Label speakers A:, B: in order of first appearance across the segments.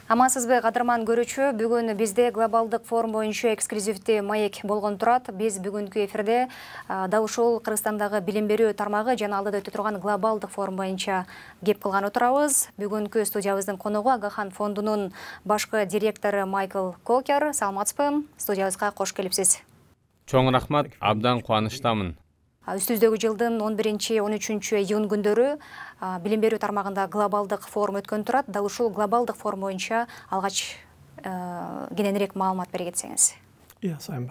A: Амансызбы, кадырман көрүүчү, бүгүн бизде глобалдык форум боюнча эксклюзивдүү маек болгон турат. Биз бүгүнкү эфирде дал ушул Кыргызстандагы билим берүү тармагы жана алдыда өтө турган глобалдык форум боюнча кеп кылган отурабыз. Бүгүнкү студиябыздын коногу Агахан фондунун башкы директору Майкл Колкер. Саламатсызбы, студиябызга кош келипсиз.
B: Чоң рахмат, абдан кубанычтамын.
A: Үстүбүздөгү жылдын 11-13 июнь күндөрү билим берүү тармагында глобалдык форум өткөн турат. Дал ушул глобалдык форум боюнча алгач кененирээк маалымат бере кетсеңиз.
C: Yes, I'm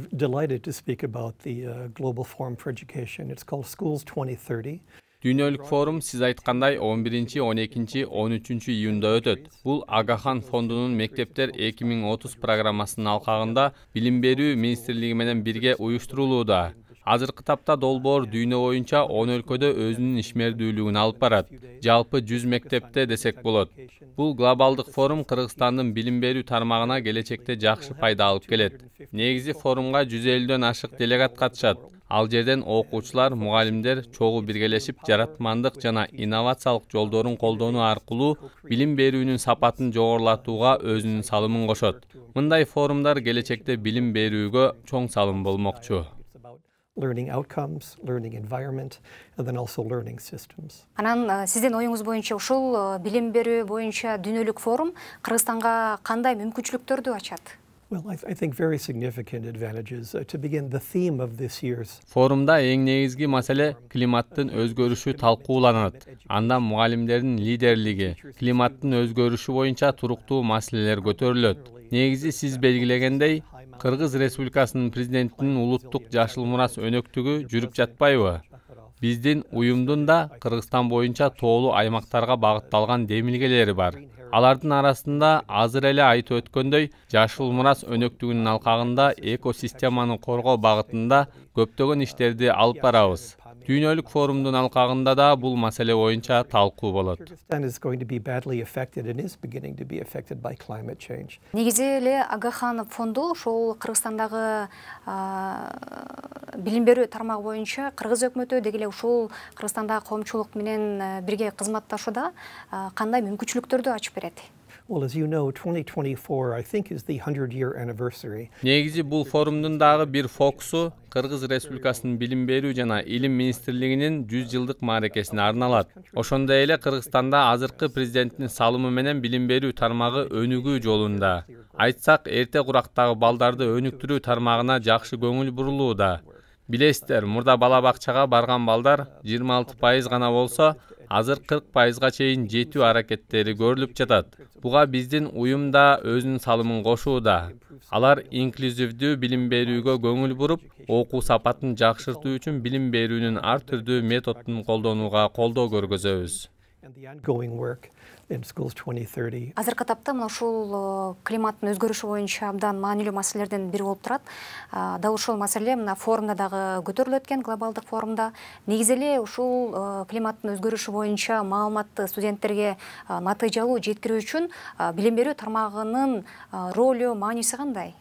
C: delighted to speak about the Global Forum for Education. It's called Schools 2030.
B: Дүйнөлүк форум сиз айткандай 11, 12, 13 июнда өтөт. Бул Агахан фондунун Мектептер 2030 программасынын алкагында билим берүү министрлиги менен бирге уюштурулууда. Азыркы тапта долбоор дүйнө боюнча 10 өлкөдө өзүнүн ишмердүүлүгүн алып барат. Жалпы 100 мектепте десек болот. Бул глобалдык форум Кыргызстандын билим берүү тармагына келечекте жакшы пайда алып келет. Негизи форумга 150дөн ашык делегат катышат. Ал жерден окуучулар, мугалимдер чогуу биргелешип жаратмандык жана инновациялык жолдорун колдонуу аркылуу билим берүүнүн сапатын жогорулатууга өзүнүн салымын кошот. Мындай форумдар келечекте билим берүүгө чоң салым болмокчу.
C: Learning outcomes, learning environment, and then also learning systems.
A: Анан сиздин оюңуз боюнча ушул билим берүү боюнча дүйнөлүк форум Кыргызстанга кандай мүмкүнчүлүктөрдү ачат?
C: Well, I think very significant advantages. To begin, the theme of this year's
B: Форумда эң негизги маселе климаттын өзгөрүшү талкууланат. Анда мугалимдердин лидерлиги, климаттын өзгөрүшү боюнча туруктуу маселелер көтөрүлөт. Негизи сиз белгилегендей, Кыргыз Республикасынын президентинин улуттук жашыл мурас өнөктүгү жүрүп жатпайбы? Биздин уюмдун да Кыргызстан боюнча тоолуу аймактарга багытталган демилгелери бар. Алардын арасында азыр эле айтып өткөндөй, жашыл мурас өнөктүгүнүн алкагында экосистеманы коргоо багытында көптөгөн иштерди алып барабыз. Дүйнөлүк форумдун алкагында да бул маселе боюнча талкуу болот.
A: Негизи эле Агахан фонду ошол Кыргызстандагы билим берүү тармагы боюнча Кыргыз өкмөтү деги эле ушул Кыргызстандагы коомчулук менен бирге кызматташууда кандай мүмкүнчүлүктөрдү ачып берет?
C: Well, as you know, 2024, I think, is the 100-year anniversary.
B: Негизи бул форумдун дагы бир фокусу Кыргыз Республикасынын билим берүү жана илим министрлигинин 100 жылдык мааракесине арналат. Ошондой эле Кыргызстанда азыркы президенттин салымы менен билим берүү тармагы өнүгүү жолунда. Айтсак, эрте курактагы балдарды өнүктүрүү тармагына жакшы көңүл бурулууда. Билесиздер, мурда бала бакчага барган балдар 26% гана болсо, азыр 40%га чейин жетүү аракеттери көрүлүп жатат. Буга биздин уюм да өзүнүн салымын кошууда. Алар инклюзивдүү билим берүүгө көңүл буруп, окуу сапатын жакшыртуу үчүн билим берүүнүн ар түрдүү методун колдонууга колдоо көргөзөбүз.
A: Азыркы тапта ушул климаттын өзгөрүшү боюнча абдан маанилүү маселелерден бири болуп турат. Дал ушул маселе мына форумда дагы көтөрүлөт экен, глобалдык форумда. Негизи эле ушул климаттын өзгөрүшү боюнча маалыматты студенттерге натыйжалуу жеткирүү үчүн билим берүү тармагынын ролу, мааниси кандай?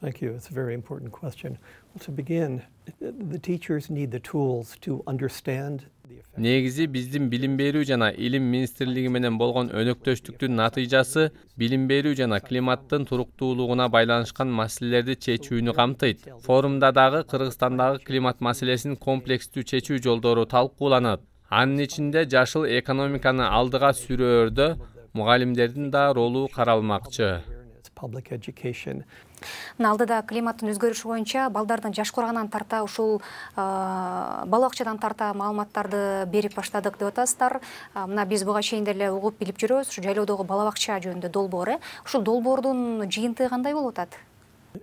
C: Thank you. It's a very important question. Well, to begin, the teachers need the tools to understand.
B: Негизи биздин билим берүү жана илим министрлиги менен болгон өнөктөштүктүн натыйжасы билим берүү жана климаттын туруктуулугуна байланышкан маселелерди чечүүнү камтыйт. Форумда дагы Кыргызстандагы климат маселесин комплекстүү чечүү жолдору талкууланат. Анын ичинде жашыл экономиканы алдыга сүрөөрдө мугалимдердин да ролу каралмакчы.
A: Алдыда климаттын өзгөрүшү боюнча балдардын жаш курагынан тарта ушул бала бакчадан тарта маалыматтарды берип баштадык деп атасыздар. Мына биз буга чейин деле угуп билип жүрөбүз, ушу жайлоодогу бала бакча жөнүндө долбоор. Ушул долбоордун жыйынтыгы кандай болуп атат?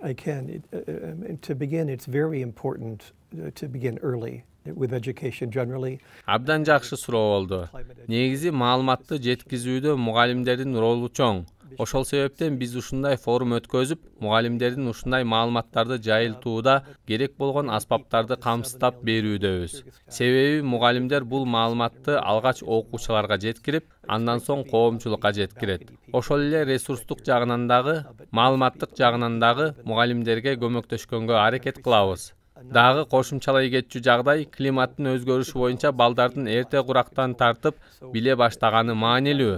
C: To begin, it's very important to begin early with education generally.
B: Абдан жакшы суроо болду. Негизи маалыматты жеткизүүдө мугалимдердин ролу чоң. Ошол себептен биз ушундай форум өткөзүп, мугалимдердин ушундай маалыматтарды жайылтууда керек болгон аспаптарды камсыздап берүүдөбүз. Себеби мугалимдер бул маалыматты алгач окуучуларга жеткирип, андан соң коомчулукка жеткирет. Ошол эле ресурстук жагынан дагы, маалыматтык жагынан дагы мугалимдерге көмөктөшкөнгө аракет кылабыз. Дагы кошумчалай кетчү жагдай климаттын өзгөрүшү боюнча балдардын эрте курактан тартып биле баштаганы маанилүү.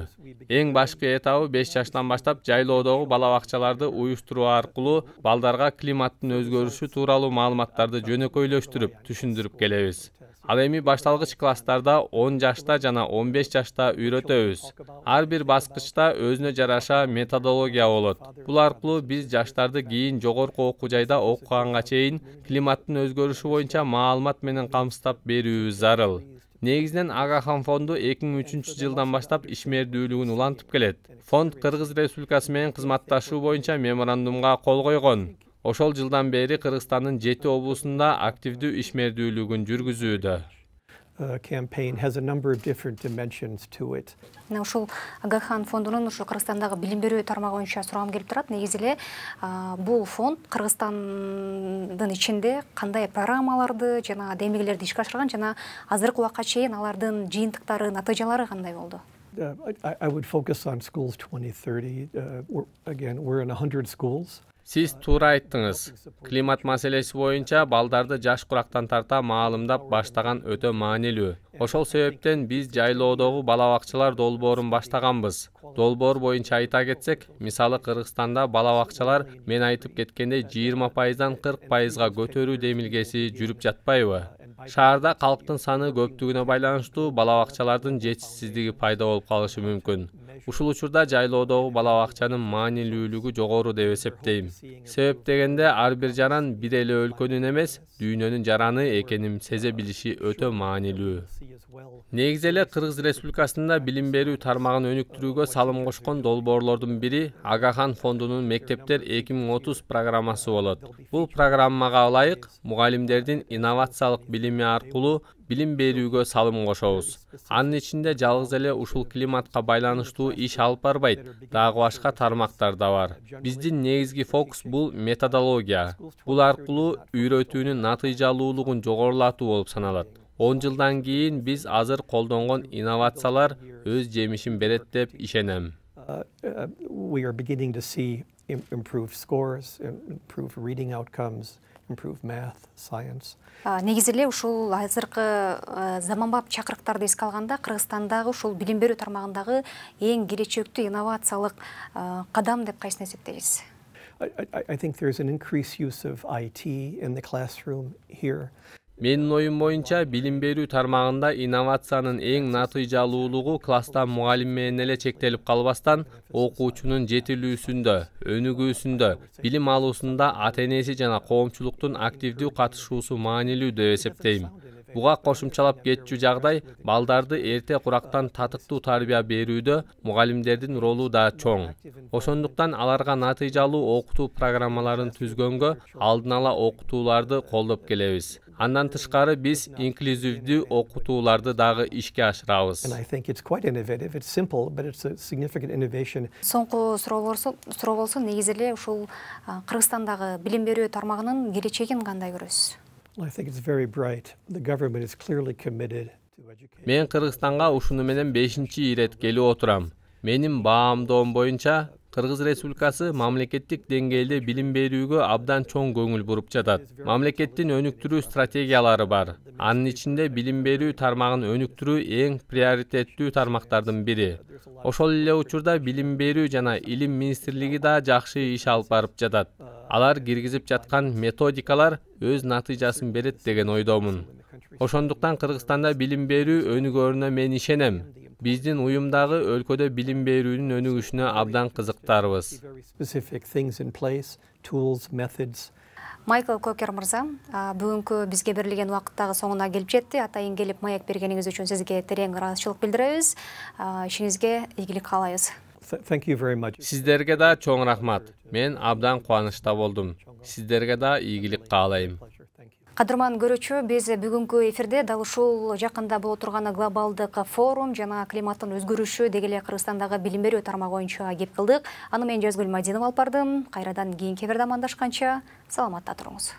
B: Эң башкы этабы 5 жаштан баштап жайлоодогу бала бакчаларды уюштуруу аркылуу балдарга климаттын өзгөрүшү тууралуу маалыматтарды жөнөкөйлөштүрүп, түшүндүрүп келебиз. Ал эми башталгыч класстарда 10 жашта жана 15 жашта үйрөтөбүз. Ар бир баскычта өзүнө жараша методология болот. Бул аркылуу биз жаштарды кийин жогорку окуу жайда окуганга чейин климаттын өзгөрүшү боюнча маалымат менен камсыздап берүүбүз зарыл. Негизинен Агахан фонду 2003 жылдан баштап ишмердүүлүгүн улантып келет. Фонд Кыргыз Республикасы менен кызматташуу боюнча меморандумга кол койгон. Ошол жылдан бери Кыргызстандын 7 облусунда активдүү ишмердүүлүгүн жүргүзүүдө.
C: Campaign has a number of different dimensions to it.
A: Ушул Агахан фондунун ушу Кыргызстандагы билим берүү тармагы боюнча сурагым келип турат. Негизи эле бул фонд Кыргызстандын ичинде кандай программаларды жана демилгелерди ишке ашырган жана азыркы убакка чейин алардын жыйынтыктары, натыйжалары кандай болду?
C: I would focus on schools 2030. Again, we're in 100 schools.
B: Сиз туура айттыңыз. Климат маселеси боюнча балдарды жаш курактан тарта маалымдап баштаган өтө маанилүү. Ошол себептен биз жайлоодогу бала бакчалар долбоорун баштаганбыз. Долбоор боюнча айта кетсек, мисалы Кыргызстанда бала бакчалар мен айтып кеткендей 20%дан 40%га көтөрүү демилгеси жүрүп жатпайбы? Шаарда калктын саны көптүгүнө байланыштуу бала бакчалардын жетишсиздиги пайда болуп калышы мүмкүн. Ушул учурда жайлоодогу бала бакчанын маанилүүлүгү жогору деп эсептейм. Себеп дегенде ар бир жаран бир эле өлкөнүн эмес, дүйнөнүн жараны экенин сезе билиши өтө маанилүү. Негизи эле Кыргыз Республикасында билим берүү тармагын өнүктүрүүгө салым кошкон долбоорлордун бири Агахан фондунун Мектептер 2030 программасы болот. Бул программага ылайык мугалимдердин инновациялык билими аркылуу билим берүүгө салым кошобуз. Анын ичинде жалгыз эле ушул климатка байланыштуу иш алып барбайт, дагы башка тармактар да бар. Биздин негизги фокус бул методология. Бул аркылуу үйрөтүүнүн натыйжалуулугун жогорулатуу болуп саналат. 10 жылдан кийин биз азыр колдонгон инновациялар өз жемишин берет деп ишенем.
C: We are beginning to see improved scores, improved reading outcomes, improved math, science.
A: Негизи эле ушул азыркы заманбап чакырыктарды эске алганда Кыргызстандагы ушул билим берүү тармагындагы эң келечектүү инновациялык кадам деп кайсыны эсептейсиз?
C: I think there's an increased use of IT in the classroom here.
B: Менин оюм боюнча билим берүү тармагында инновациянын эң натыйжалуулугу класста мугалим менен эле чектелип калбастан, окуучунун жетилүүсүндө, өнүгүүсүндө, билим алуусунда ата-энеси жана коомчулуктун активдүү катышуусу маанилүү деп эсептейм. Буга кошумчалап кетчү жагдай балдарды эрте курактан татыктуу тарбия берүүдө мугалимдердин ролу да чоң. Ошондуктан аларга натыйжалуу окутуу программаларын түзгөнгө алдын ала окутууларды колдоп келебиз. Андан тышкары биз инклюзивдүү окутууларды дагы ишке ашырабыз.
A: Соңку суроо болсо, негизи эле ушул Кыргызстандагы билим берүү тармагынын келечегин кандай көрөсүз?
B: Мен Кыргызстанга ушуну менен 5-чи ирет келип отурам. Менин баамдоом боюнча Кыргыз Республикасы мамлекеттик деңгээлде билим берүүгө абдан чоң көңүл буруп жатат. Мамлекеттин өнүктүрүү стратегиялары бар. Анын ичинде билим берүү тармагын өнүктүрүү эң приоритеттүү тармактардын бири. Ошол эле учурда билим берүү жана илим министрлиги да жакшы иш алып барып жатат. Алар киргизип жаткан методикалар өз натыйжасын берет деген ойдомун. Ошондуктан Кыргызстанда билим берүү өнүгөрүнө мен ишенем. Биздин уюмдагы өлкөдө билим берүүнүн өнүгүшүнө абдан кызыктарбыз.
A: Майкл Кокер мырза, бүгүнкү бизге берилген убакыттагы соңуна келип жетти. Атайын келип маек бергениңиз үчүн сизге терең ыраазычылык билдиребиз. Ишиңизге ийгилик каалайбыз.
B: Сиздерге да чоң рахмат. Мен абдан кубанычта болдум. Сиздерге да ийгилик каалайм.
A: Кадырман көрүүчү, биз бүгүнкү эфирде дал ушул жакында боло турган глобалдык форум жана климаттын өзгөрүшү деги эле Кыргызстандагы билим берүү тармагы боюнча кеп кылдык. Аны мен Жазгүл Мадинова алып бардым. Кайрадан кийинки эфирде амандашканча саламатта туруңуз.